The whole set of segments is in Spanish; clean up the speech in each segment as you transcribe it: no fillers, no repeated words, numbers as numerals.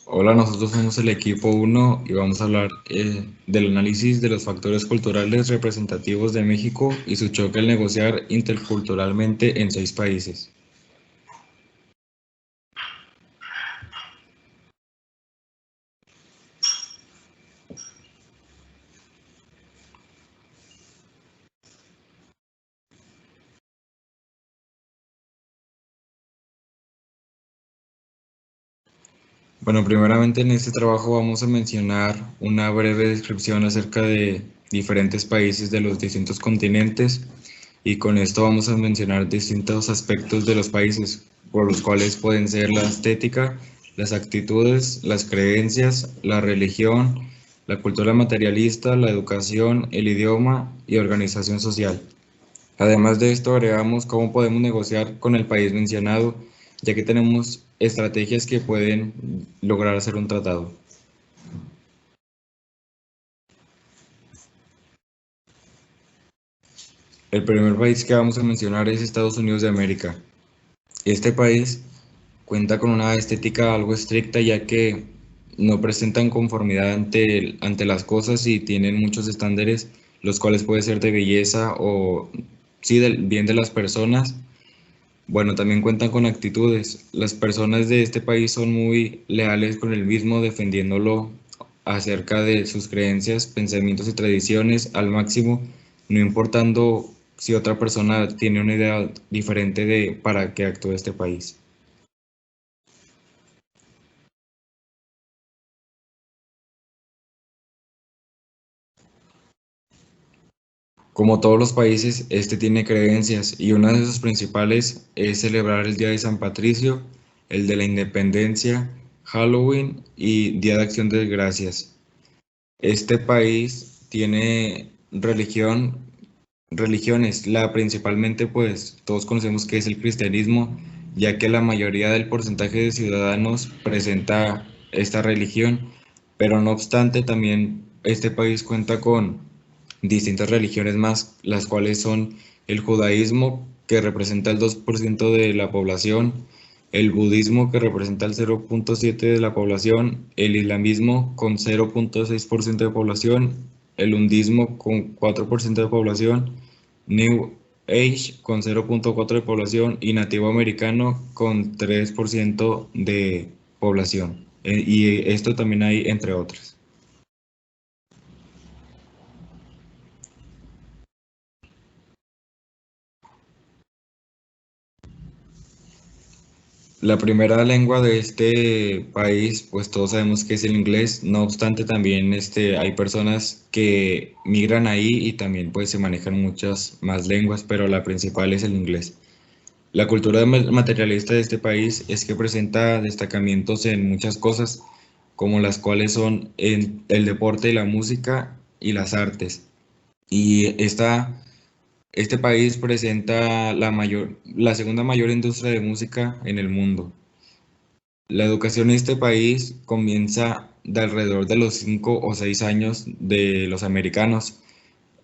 Hola, nosotros somos el equipo uno y vamos a hablar del análisis de los factores culturales representativos de México y su choque al negociar interculturalmente en 6 países. Bueno, primeramente en este trabajo vamos a mencionar una breve descripción acerca de diferentes países de los distintos continentes y con esto vamos a mencionar distintos aspectos de los países, por los cuales pueden ser la estética, las actitudes, las creencias, la religión, la cultura materialista, la educación, el idioma y organización social. Además de esto, agregamos cómo podemos negociar con el país mencionado, ya que tenemos estrategias que pueden lograr hacer un tratado. El primer país que vamos a mencionar es Estados Unidos de América. Este país cuenta con una estética algo estricta, ya que no presentan conformidad ante las cosas y tienen muchos estándares, los cuales puede ser de belleza o sí del bien de las personas. Bueno, también cuentan con actitudes. Las personas de este país son muy leales con el mismo, defendiéndolo acerca de sus creencias, pensamientos y tradiciones al máximo, no importando si otra persona tiene una idea diferente de para qué actúe este país. Como todos los países, este tiene creencias y una de sus principales es celebrar el Día de San Patricio, el de la Independencia, Halloween y Día de Acción de Gracias. Este país tiene religiones, la principalmente pues todos conocemos que es el cristianismo, ya que la mayoría del porcentaje de ciudadanos presenta esta religión, pero no obstante también este país cuenta con distintas religiones más, las cuales son el judaísmo, que representa el 2% de la población, el budismo, que representa el 0,7% de la población, el islamismo con 0,6% de población, el hundismo con 4% de población, New Age con 0,4% de población y nativo americano con 3% de población. Y esto también hay entre otras. La primera lengua de este país, pues todos sabemos que es el inglés. No obstante, también hay personas que migran ahí y también pues se manejan muchas más lenguas, pero la principal es el inglés. La cultura materialista de este país es que presenta destacamientos en muchas cosas, como las cuales son en el deporte, la música y las artes. Y este país presenta la segunda mayor industria de música en el mundo. La educación en este país comienza de alrededor de los 5 o 6 años de los americanos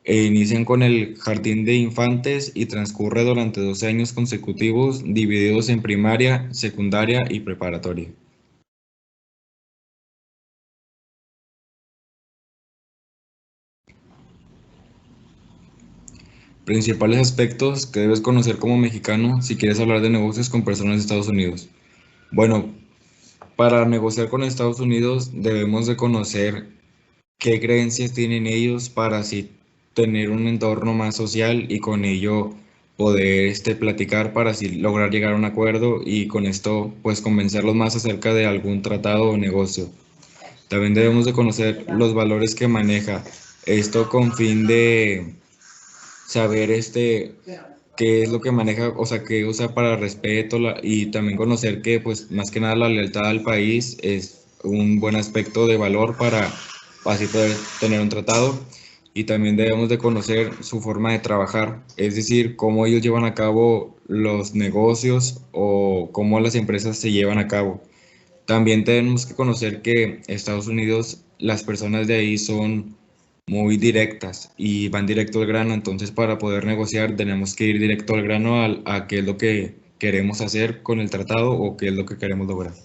e inician con el jardín de infantes y transcurre durante 12 años consecutivos divididos en primaria, secundaria y preparatoria. Principales aspectos que debes conocer como mexicano si quieres hablar de negocios con personas de Estados Unidos. Bueno, para negociar con Estados Unidos debemos de conocer qué creencias tienen ellos para así tener un entorno más social y con ello poder platicar para así lograr llegar a un acuerdo y con esto pues convencerlos más acerca de algún tratado o negocio. También debemos de conocer los valores que maneja esto con fin de saber qué es lo que maneja, o sea, qué usa para respeto y también conocer que pues más que nada la lealtad al país es un buen aspecto de valor para así poder tener un tratado y también debemos de conocer su forma de trabajar, es decir, cómo ellos llevan a cabo los negocios o cómo las empresas se llevan a cabo. También tenemos que conocer que Estados Unidos, las personas de ahí son muy directas y van directo al grano, entonces para poder negociar tenemos que ir directo al grano a qué es lo que queremos hacer con el tratado o qué es lo que queremos lograr.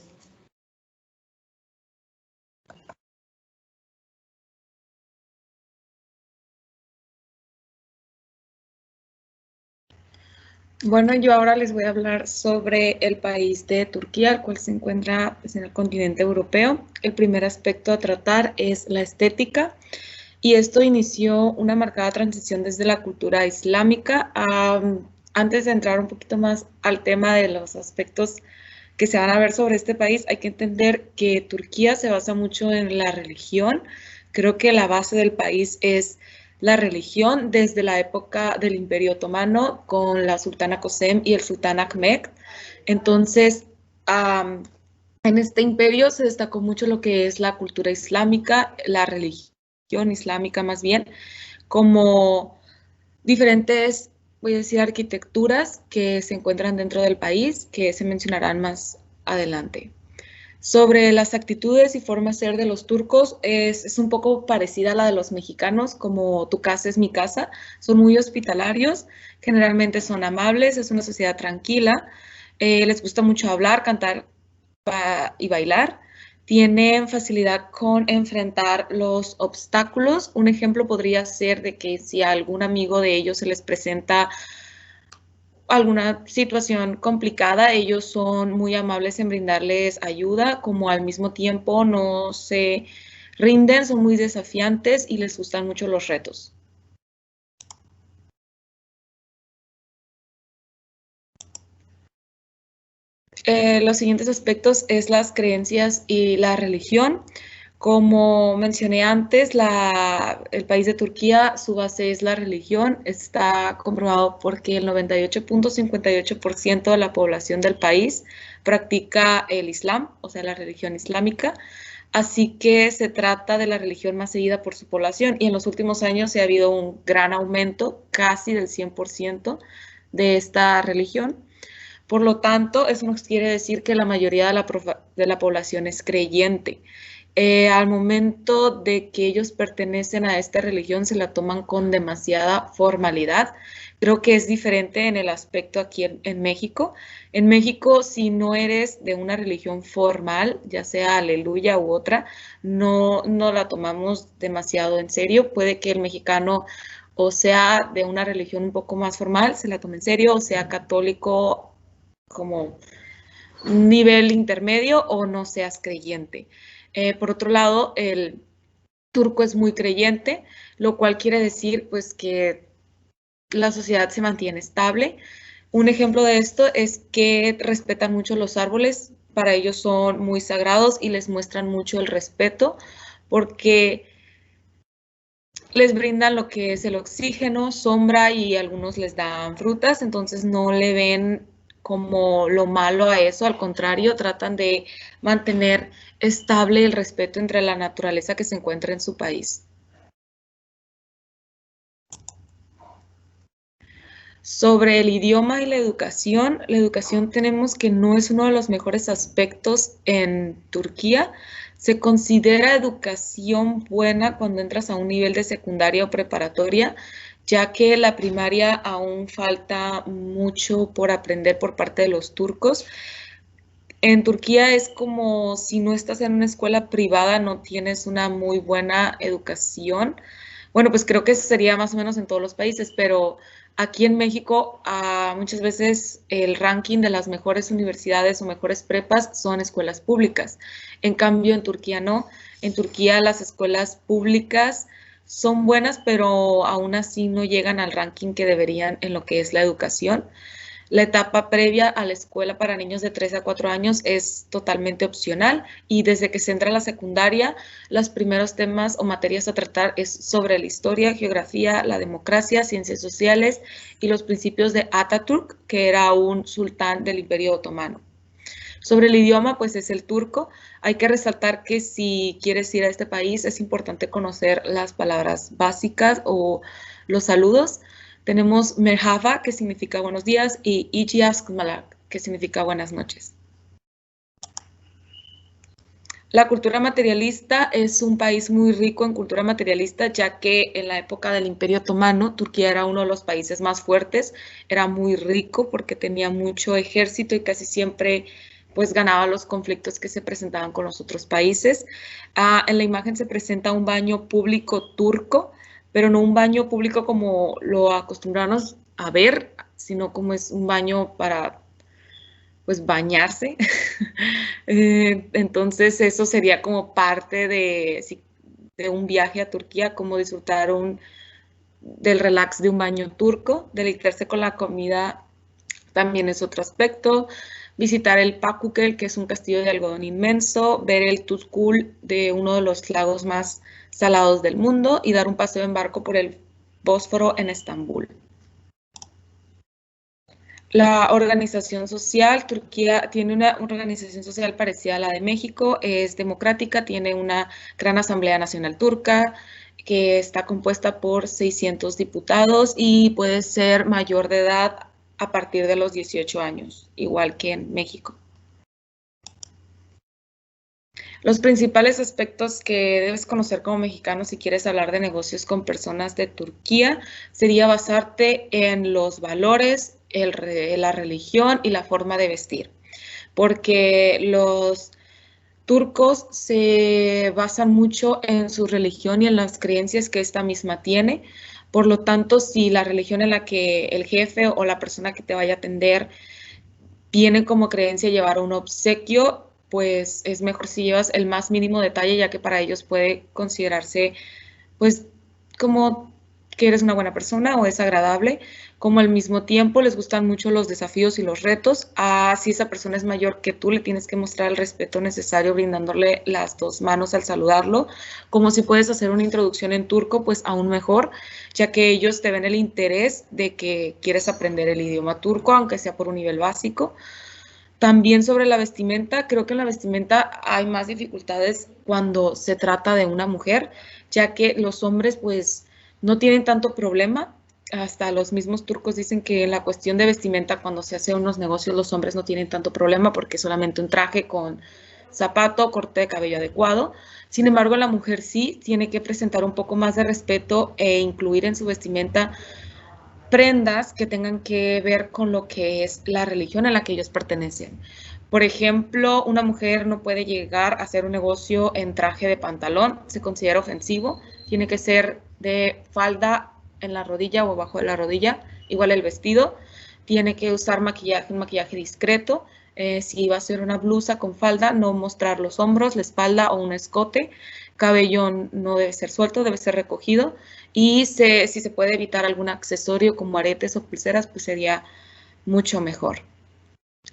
Bueno, yo ahora les voy a hablar sobre el país de Turquía, el cual se encuentra pues, en el continente europeo. El primer aspecto a tratar es la estética, y esto inició una marcada transición desde la cultura islámica. Antes de entrar un poquito más al tema de los aspectos que se van a ver sobre este país, hay que entender que Turquía se basa mucho en la religión. Creo que la base del país es la religión desde la época del Imperio Otomano con la sultana Kösem y el sultán Ahmed. Entonces, um, en este imperio se destacó mucho lo que es la cultura islámica, la religión islámica más bien, como diferentes, voy a decir, arquitecturas que se encuentran dentro del país, que se mencionarán más adelante. Sobre las actitudes y formas de ser de los turcos, es un poco parecida a la de los mexicanos, como tu casa es mi casa. Son muy hospitalarios, generalmente son amables, es una sociedad tranquila, les gusta mucho hablar, cantar y bailar. Tienen facilidad con enfrentar los obstáculos. Un ejemplo podría ser de que si a algún amigo de ellos se les presenta alguna situación complicada, ellos son muy amables en brindarles ayuda, como al mismo tiempo no se rinden, son muy desafiantes y les gustan mucho los retos. Los siguientes aspectos es las creencias y la religión. Como mencioné antes, el país de Turquía, su base es la religión. Está comprobado porque el 98.58% de la población del país practica el Islam, o sea, la religión islámica. Así que se trata de la religión más seguida por su población, y en los últimos años se ha habido un gran aumento, casi del 100% de esta religión. Por lo tanto, eso nos quiere decir que la mayoría de la población es creyente. Al momento de que ellos pertenecen a esta religión, se la toman con demasiada formalidad. Creo que es diferente en el aspecto aquí en México. En México, si no eres de una religión formal, ya sea aleluya u otra, no la tomamos demasiado en serio. Puede que el mexicano o sea de una religión un poco más formal, se la tome en serio, o sea católico como un nivel intermedio, o no seas creyente. Por otro lado, el turco es muy creyente, lo cual quiere decir pues que la sociedad se mantiene estable. Un ejemplo de esto es que respetan mucho los árboles, para ellos son muy sagrados y les muestran mucho el respeto porque les brindan lo que es el oxígeno, sombra, y algunos les dan frutas, entonces no le ven como lo malo a eso, al contrario, tratan de mantener estable el respeto entre la naturaleza que se encuentra en su país. Sobre el idioma y la educación tenemos que no es uno de los mejores aspectos en Turquía. Se considera educación buena cuando entras a un nivel de secundaria o preparatoria, ya que la primaria aún falta mucho por aprender por parte de los turcos. En Turquía es como si no estás en una escuela privada, no tienes una muy buena educación. Bueno, pues creo que eso sería más o menos en todos los países, pero aquí en México muchas veces el ranking de las mejores universidades o mejores prepas son escuelas públicas. En cambio, en Turquía no. En Turquía las escuelas públicas son buenas, pero aún así no llegan al ranking que deberían en lo que es la educación. La etapa previa a la escuela para niños de 3 a 4 años es totalmente opcional, y desde que se entra a la secundaria, los primeros temas o materias a tratar es sobre la historia, geografía, la democracia, ciencias sociales y los principios de Atatürk, que era un sultán del Imperio Otomano. Sobre el idioma, pues es el turco. Hay que resaltar que si quieres ir a este país es importante conocer las palabras básicas o los saludos. Tenemos merhaba, que significa buenos días, y ijiaskmalak, que significa buenas noches. La cultura materialista es un país muy rico en cultura materialista, ya que en la época del Imperio Otomano, Turquía era uno de los países más fuertes, era muy rico porque tenía mucho ejército y casi siempre pues ganaba los conflictos que se presentaban con los otros países. En la imagen se presenta un baño público turco, pero no un baño público como lo acostumbramos a ver, sino como es un baño para, pues, bañarse. Entonces eso sería como parte de un viaje a Turquía, como disfrutar del relax de un baño turco, deleitarse con la comida también es otro aspecto. Visitar el Pamukkale, que es un castillo de algodón inmenso, ver el Tuzkul, de uno de los lagos más salados del mundo, y dar un paseo en barco por el Bósforo en Estambul. La organización social, Turquía tiene una organización social parecida a la de México, es democrática, tiene una gran Asamblea Nacional Turca que está compuesta por 600 diputados y puede ser mayor de edad a partir de los 18 años, igual que en México. Los principales aspectos que debes conocer como mexicano si quieres hablar de negocios con personas de Turquía sería basarte en los valores, la religión y la forma de vestir, porque los turcos se basan mucho en su religión y en las creencias que esta misma tiene. Por lo tanto, si la religión en la que el jefe o la persona que te vaya a atender tiene como creencia llevar un obsequio, pues es mejor si llevas el más mínimo detalle, ya que para ellos puede considerarse, pues, como que eres una buena persona o es agradable, como al mismo tiempo les gustan mucho los desafíos y los retos. Si esa persona es mayor que tú, le tienes que mostrar el respeto necesario brindándole las dos manos al saludarlo, como si puedes hacer una introducción en turco, pues aún mejor, ya que ellos te ven el interés de que quieres aprender el idioma turco, aunque sea por un nivel básico. También sobre la vestimenta, creo que en la vestimenta hay más dificultades cuando se trata de una mujer, ya que los hombres pues no tienen tanto problema. Hasta los mismos turcos dicen que en la cuestión de vestimenta, cuando se hace unos negocios, los hombres no tienen tanto problema porque es solamente un traje con zapato, corte de cabello adecuado. Sin embargo, la mujer sí tiene que presentar un poco más de respeto e incluir en su vestimenta prendas que tengan que ver con lo que es la religión a la que ellos pertenecen. Por ejemplo, una mujer no puede llegar a hacer un negocio en traje de pantalón, se considera ofensivo, tiene que ser de falda en la rodilla o abajo de la rodilla, igual el vestido, tiene que usar maquillaje, un maquillaje discreto, si va a ser una blusa con falda, no mostrar los hombros, la espalda o un escote, cabello no debe ser suelto, debe ser recogido, y si se puede evitar algún accesorio como aretes o pulseras, pues sería mucho mejor.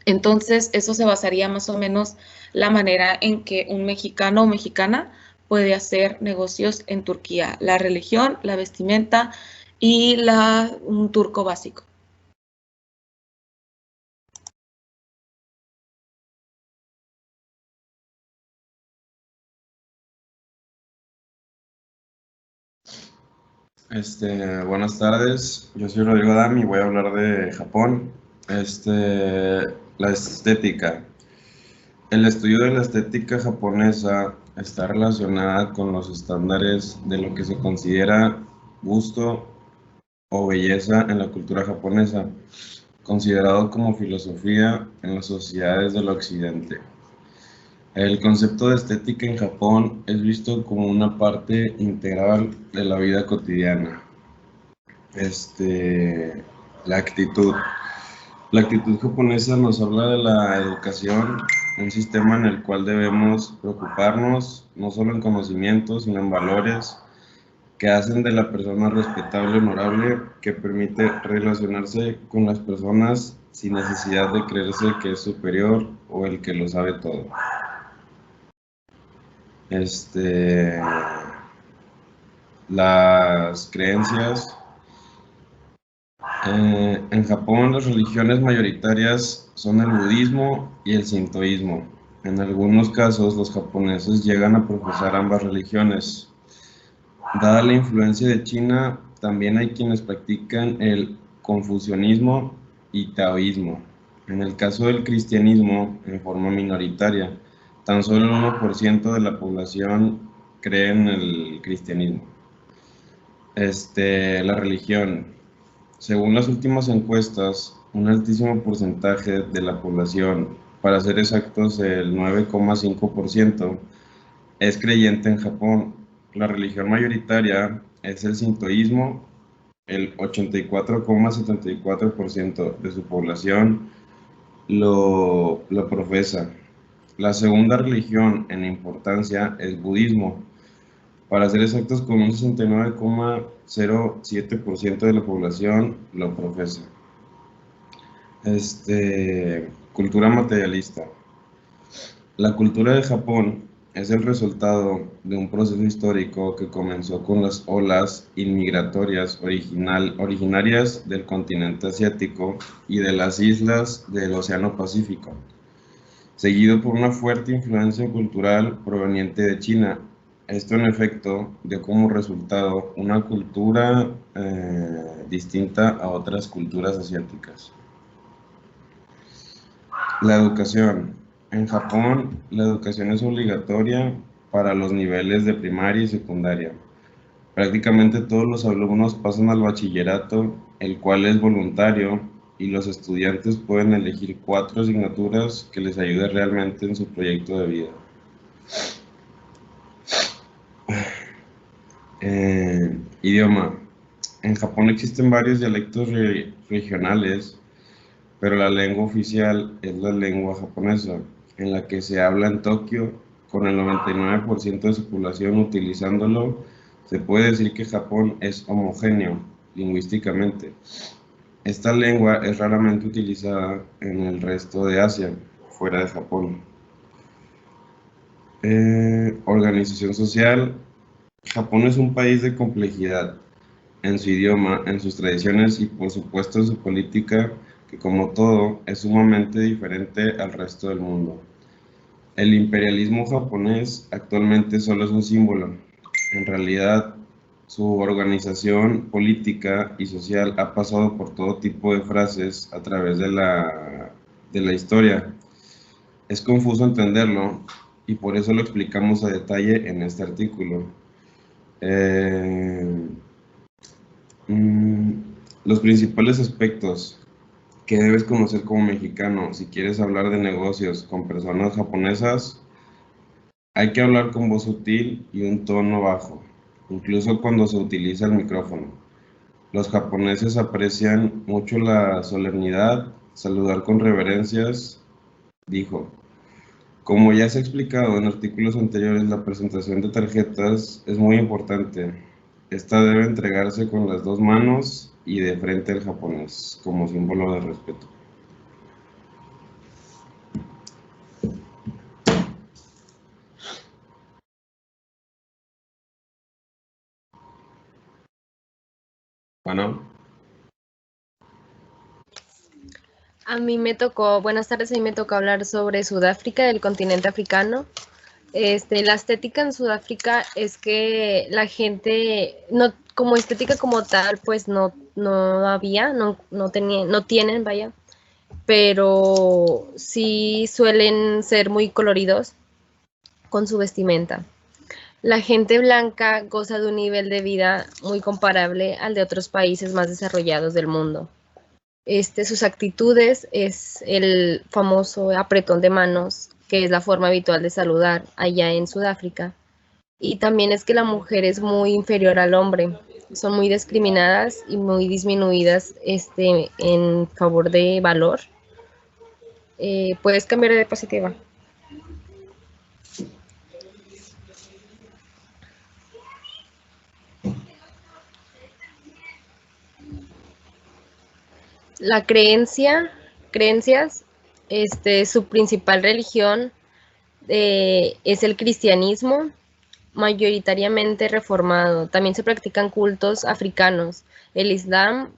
Entonces, eso se basaría más o menos la manera en que un mexicano o mexicana puede hacer negocios en Turquía, la religión, la vestimenta y un turco básico. Buenas tardes, yo soy Rodrigo Dami y voy a hablar de Japón. La estética. El estudio de la estética japonesa está relacionada con los estándares de lo que se considera gusto o belleza en la cultura japonesa, considerado como filosofía en las sociedades del occidente. El concepto de estética en Japón es visto como una parte integral de la vida cotidiana. La actitud. La actitud japonesa nos habla de la educación, un sistema en el cual debemos preocuparnos no solo en conocimientos, sino en valores que hacen de la persona respetable y honorable, que permite relacionarse con las personas sin necesidad de creerse que es superior o el que lo sabe todo. Las creencias. En Japón las religiones mayoritarias son el budismo y el sintoísmo. En algunos casos los japoneses llegan a profesar ambas religiones. Dada la influencia de China, también hay quienes practican el confucianismo y taoísmo. En el caso del cristianismo, en forma minoritaria, tan solo el 1% de la población cree en el cristianismo. La religión. Según las últimas encuestas, un altísimo porcentaje de la población, para ser exactos el 9,5%, es creyente en Japón. La religión mayoritaria es el sintoísmo El 84,74% de su población lo profesa. La segunda religión en importancia es budismo. Para ser exactos, con un 69,07% de la población lo profesa. Cultura materialista. La cultura de Japón es el resultado de un proceso histórico que comenzó con las olas inmigratorias originarias del continente asiático y de las islas del Océano Pacífico, seguido por una fuerte influencia cultural proveniente de China. Esto, en efecto, dio como resultado una cultura distinta a otras culturas asiáticas. La educación. En Japón, la educación es obligatoria para los niveles de primaria y secundaria. Prácticamente todos los alumnos pasan al bachillerato, el cual es voluntario, y los estudiantes pueden elegir 4 asignaturas que les ayuden realmente en su proyecto de vida. Idioma. En Japón existen varios dialectos regionales, pero la lengua oficial es la lengua japonesa, en la que se habla en Tokio, con el 99% de su población utilizándolo. Se puede decir que Japón es homogéneo lingüísticamente. Esta lengua es raramente utilizada en el resto de Asia, fuera de Japón. Organización social. Japón es un país de complejidad en su idioma, en sus tradiciones y por supuesto en su política, que como todo es sumamente diferente al resto del mundo. El imperialismo japonés actualmente solo es un símbolo. En realidad, su organización política y social ha pasado por todo tipo de fases a través de la historia. Es confuso entenderlo y por eso lo explicamos a detalle en este artículo. Los principales aspectos que debes conocer como mexicano si quieres hablar de negocios con personas japonesas: hay que hablar con voz sutil y un tono bajo, incluso cuando se utiliza el micrófono. Los japoneses aprecian mucho la solemnidad, saludar con reverencias, dijo. Como ya se ha explicado en artículos anteriores, la presentación de tarjetas es muy importante. Esta debe entregarse con las 2 manos y de frente al japonés, como símbolo de respeto. Bueno. A mí me tocó, buenas tardes, a mí me tocó hablar sobre Sudáfrica, del continente africano. La estética en Sudáfrica es que la gente, no, como estética como tal, pues no había, no tienen, vaya, pero sí suelen ser muy coloridos con su vestimenta. La gente blanca goza de un nivel de vida muy comparable al de otros países más desarrollados del mundo. Sus actitudes es el famoso apretón de manos, que es la forma habitual de saludar allá en Sudáfrica. Y también es que la mujer es muy inferior al hombre. Son muy discriminadas y muy disminuidas en favor de valor. Puedes cambiar de diapositiva. La creencias, su principal religión es el cristianismo, mayoritariamente reformado. También se practican cultos africanos, el islam,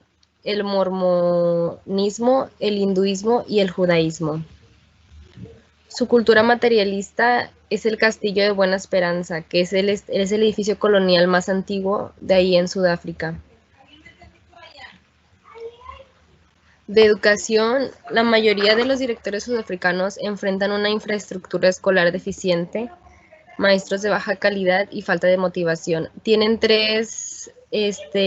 el mormonismo, el hinduismo y el judaísmo. Su cultura materialista es el Castillo de Buena Esperanza, que es el edificio colonial más antiguo de ahí en Sudáfrica. De educación, la mayoría de los directores sudafricanos enfrentan una infraestructura escolar deficiente, maestros de baja calidad y falta de motivación. Tienen 3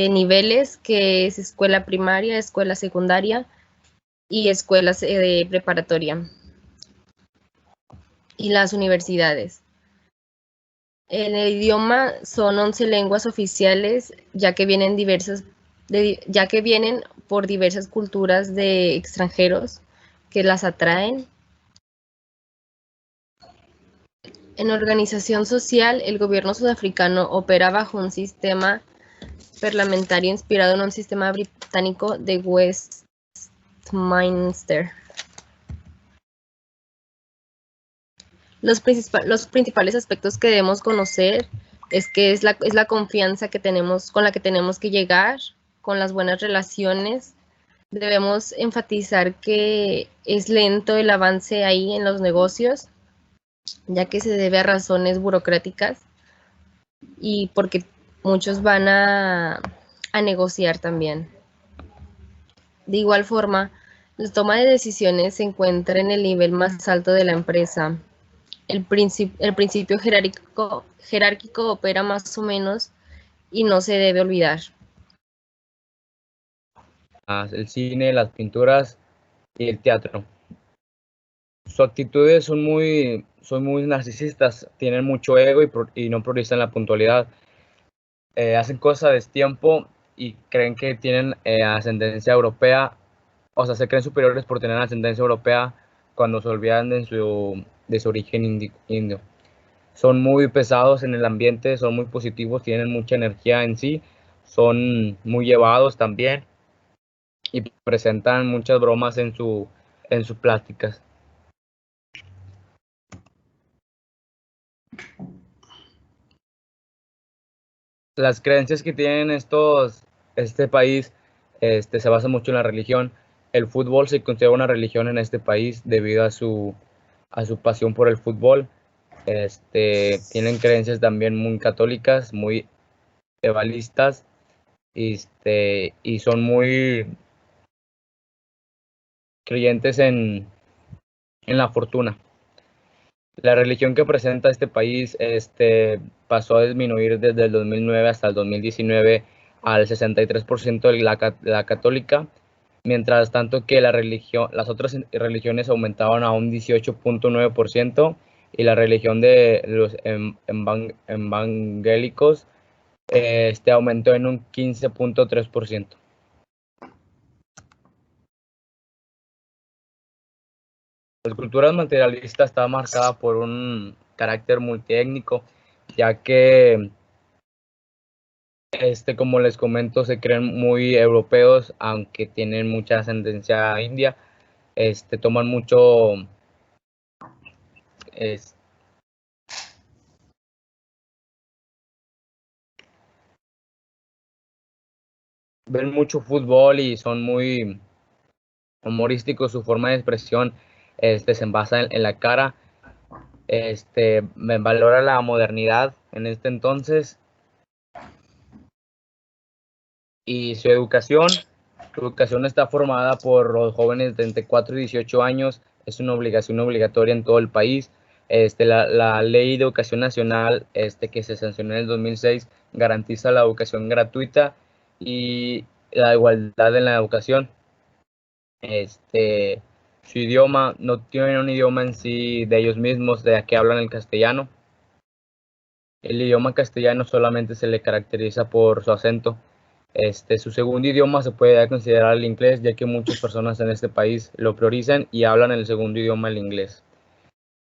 niveles, que es escuela primaria, escuela secundaria y escuela preparatoria. Y las universidades. En el idioma son 11 lenguas oficiales, ya que vienen diversas ya que vienen por diversas culturas de extranjeros que las atraen. En organización social, el gobierno sudafricano opera bajo un sistema parlamentario inspirado en un sistema británico de Westminster. Los principales aspectos que debemos conocer es que es la confianza que tenemos, con la que tenemos que llegar, con las buenas relaciones. Debemos enfatizar que es lento el avance ahí en los negocios, ya que se debe a razones burocráticas y porque muchos van a negociar también. De igual forma, la toma de decisiones se encuentra en el nivel más alto de la empresa. El principio jerárquico opera más o menos y no se debe olvidar. El cine, las pinturas y el teatro. Sus actitudes son muy narcisistas, tienen mucho ego y no priorizan la puntualidad. Hacen cosas a destiempo y creen que tienen ascendencia europea, o sea, se creen superiores por tener ascendencia europea cuando se olvidan de su origen indio. Son muy pesados en el ambiente, son muy positivos, tienen mucha energía en sí, son muy llevados también y presentan muchas bromas en sus pláticas. Las creencias que tienen este país se basa mucho en la religión. El fútbol se considera una religión en este país debido a su pasión por el fútbol. Tienen creencias también muy católicas, muy evalistas, y son muy creyentes en la fortuna. La religión que presenta este país pasó a disminuir desde el 2009 hasta el 2019 al 63% de la católica, mientras tanto que las otras religiones aumentaban a un 18.9% y la religión de los evangélicos aumentó en un 15.3%. La cultura materialista está marcada por un carácter multiétnico, ya que, como les comento, se creen muy europeos, aunque tienen mucha ascendencia india. Toman mucho, ven mucho fútbol y son muy humorísticos. Su forma de expresión se basa en la cara. Me valora la modernidad en este entonces y su educación está formada por los jóvenes de entre 4 y 18 años. Es una obligación obligatoria en todo el país. La ley de educación nacional que se sancionó en el 2006 garantiza la educación gratuita y la igualdad en la educación. Su idioma, no tienen un idioma en sí de ellos mismos, de que hablan el castellano. El idioma castellano solamente se le caracteriza por su acento. Su segundo idioma se puede considerar el inglés, ya que muchas personas en este país lo priorizan y hablan el segundo idioma, el inglés.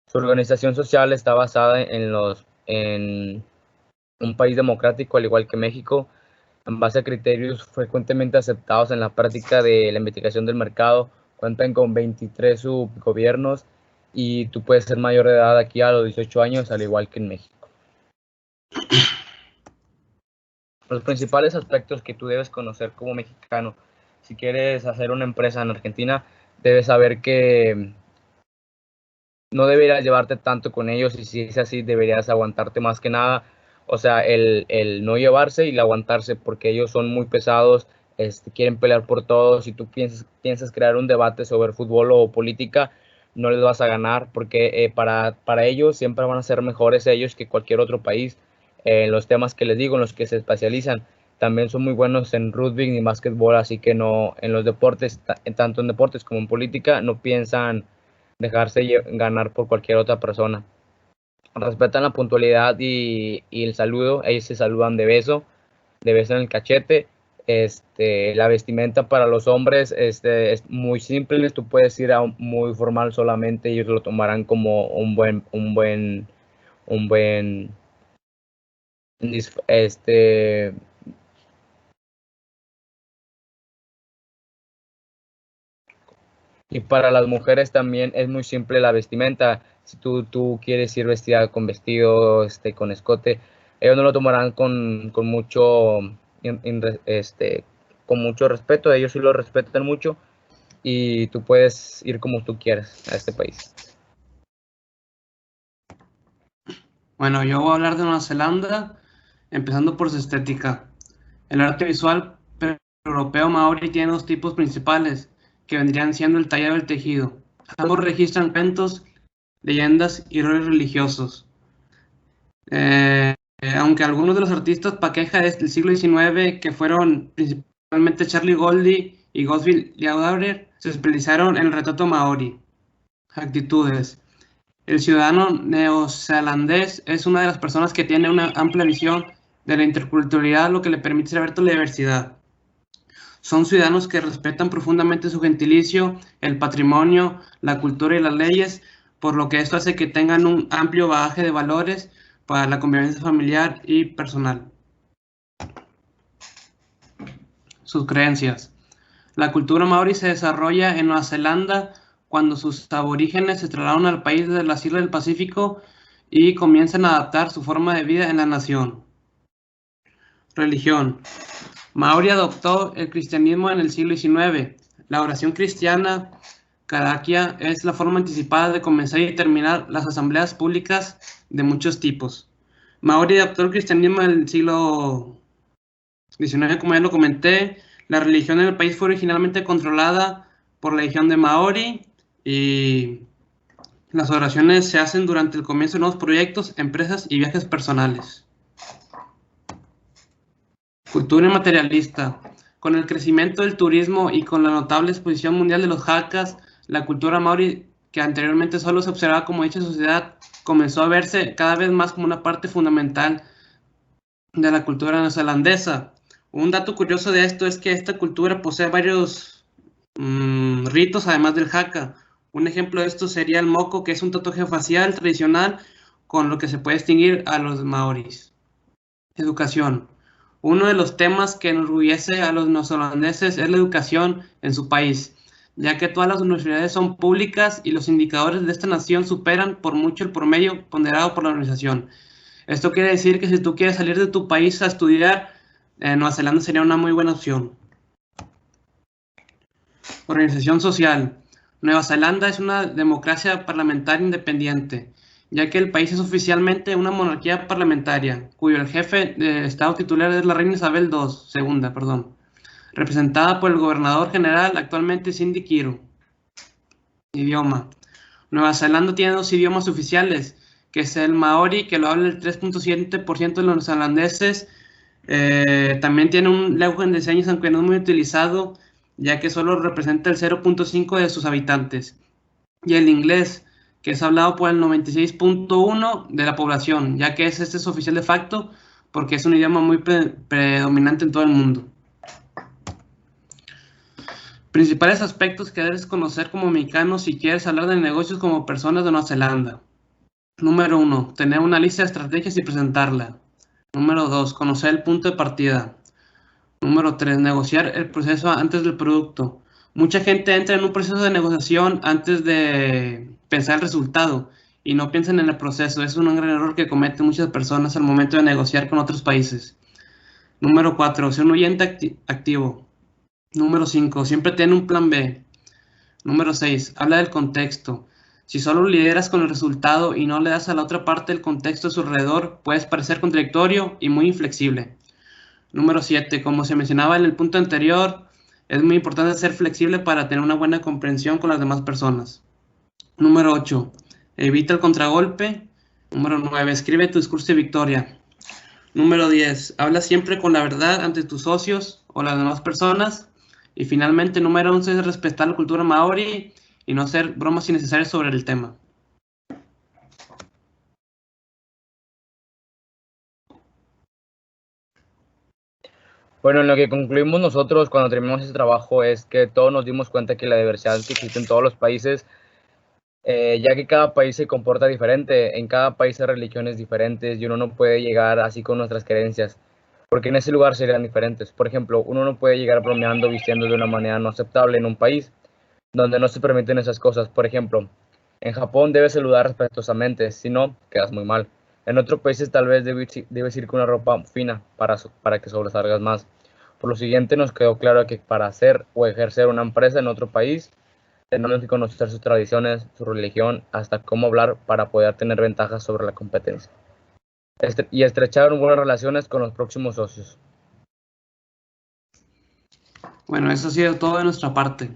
Su organización social está basada en un país democrático, al igual que México, en base a criterios frecuentemente aceptados en la práctica de la investigación del mercado. Cuentan con 23 subgobiernos y tú puedes ser mayor de edad aquí a los 18 años, al igual que en México. Los principales aspectos que tú debes conocer como mexicano, si quieres hacer una empresa en Argentina, debes saber que no deberías llevarte tanto con ellos, y si es así, deberías aguantarte más que nada. O sea, el no llevarse y el aguantarse, porque ellos son muy pesados, quieren pelear por todo. Si tú piensas crear un debate sobre fútbol o política, no les vas a ganar, porque para ellos siempre van a ser mejores ellos que cualquier otro país. En los temas que les digo, en los que se especializan, también son muy buenos en rugby y básquetbol, así que no, en los deportes, tanto en deportes como en política, no piensan dejarse ganar por cualquier otra persona. Respetan la puntualidad y el saludo. Ellos se saludan de beso en el cachete. La vestimenta para los hombres es muy simple, tú puedes ir a muy formal solamente, ellos lo tomarán como un buen y para las mujeres también es muy simple la vestimenta. Si tú quieres ir vestida con vestido, con escote, ellos no lo tomarán con mucho, con mucho respeto. Ellos sí lo respetan mucho y tú puedes ir como tú quieras a este país. Bueno, yo voy a hablar de Nueva Zelanda, empezando por su estética. El arte visual europeo maorí tiene dos tipos principales, que vendrían siendo el tallado y el tejido. Ambos registran cuentos, leyendas y roles religiosos. Aunque algunos de los artistas paqueja del siglo XIX, que fueron principalmente Charlie Goldie y Godfrey Liaudet, se especializaron en el retrato maorí. Actitudes. El ciudadano neozelandés es una de las personas que tiene una amplia visión de la interculturalidad, lo que le permite saber toda la diversidad. Son ciudadanos que respetan profundamente su gentilicio, el patrimonio, la cultura y las leyes, por lo que esto hace que tengan un amplio bagaje de valores para la convivencia familiar y personal. Sus creencias. La cultura maorí se desarrolla en Nueva Zelanda cuando sus aborígenes se trasladaron al país de las islas del Pacífico y comienzan a adaptar su forma de vida en la nación. Religión. Maori adoptó el cristianismo en el siglo XIX. La oración cristiana, Karakia, es la forma anticipada de comenzar y terminar las asambleas públicas de muchos tipos. Maori adoptó el cristianismo en el siglo XIX, como ya lo comenté. La religión en el país fue originalmente controlada por la legión de Maori y las oraciones se hacen durante el comienzo de nuevos proyectos, empresas y viajes personales. Cultura materialista. Con el crecimiento del turismo y con la notable exposición mundial de los hakas, la cultura maorí, que anteriormente solo se observaba como dicha sociedad, comenzó a verse cada vez más como una parte fundamental de la cultura neozelandesa. Un dato curioso de esto es que esta cultura posee varios ritos además del haka. Un ejemplo de esto sería el moko, que es un tatuaje facial tradicional con lo que se puede distinguir a los maoris. Educación. Uno de los temas que enorgullece a los neozelandeses es la educación en su país, ya que todas las universidades son públicas y los indicadores de esta nación superan por mucho el promedio ponderado por la organización. Esto quiere decir que si tú quieres salir de tu país a estudiar, Nueva Zelanda sería una muy buena opción. Organización social. Nueva Zelanda es una democracia parlamentaria independiente, ya que el país es oficialmente una monarquía parlamentaria, cuyo el jefe de Estado titular es la reina Isabel II, representada por el gobernador general, actualmente Cindy Kiro. Idioma. Nueva Zelanda tiene dos idiomas oficiales, que es el maorí, que lo habla el 3.7% de los neozelandeses. También tiene un lenguaje de señas, aunque no es muy utilizado, ya que solo representa el 0.5% de sus habitantes. Y el inglés, que es hablado por el 96.1% de la población, ya que este es oficial de facto, porque es un idioma muy predominante en todo el mundo. Principales aspectos que debes conocer como mexicano si quieres hablar de negocios como personas de Nueva Zelanda. Número 1. Tener una lista de estrategias y presentarla. Número 2. Conocer el punto de partida. Número 3. Negociar el proceso antes del producto. Mucha gente entra en un proceso de negociación antes de pensar el resultado y no piensan en el proceso. Es un gran error que cometen muchas personas al momento de negociar con otros países. Número 4. Ser un oyente activo. Número 5. Siempre ten un plan B. Número 6. Habla del contexto. Si solo lideras con el resultado y no le das a la otra parte el contexto a su alrededor, puedes parecer contradictorio y muy inflexible. Número 7. Como se mencionaba en el punto anterior, es muy importante ser flexible para tener una buena comprensión con las demás personas. Número 8. Evita el contragolpe. Número 9. Escribe tu discurso de victoria. Número 10. Habla siempre con la verdad ante tus socios o las demás personas. Y finalmente, número 11 es respetar la cultura maorí y no hacer bromas innecesarias sobre el tema. Bueno, en lo que concluimos nosotros cuando terminamos ese trabajo es que todos nos dimos cuenta que la diversidad que existe en todos los países, ya que cada país se comporta diferente, en cada país hay religiones diferentes y uno no puede llegar así con nuestras creencias, porque en ese lugar serían diferentes. Por ejemplo, uno no puede llegar bromeando, vistiendo de una manera no aceptable en un país donde no se permiten esas cosas. Por ejemplo, en Japón debes saludar respetuosamente, si no, quedas muy mal. En otros países tal vez debes ir con una ropa fina para que sobresalgas más. Por lo siguiente, nos quedó claro que para hacer o ejercer una empresa en otro país, tenemos que conocer sus tradiciones, su religión, hasta cómo hablar para poder tener ventajas sobre la competencia. Y estrechar buenas relaciones con los próximos socios. Bueno, eso ha sido todo de nuestra parte.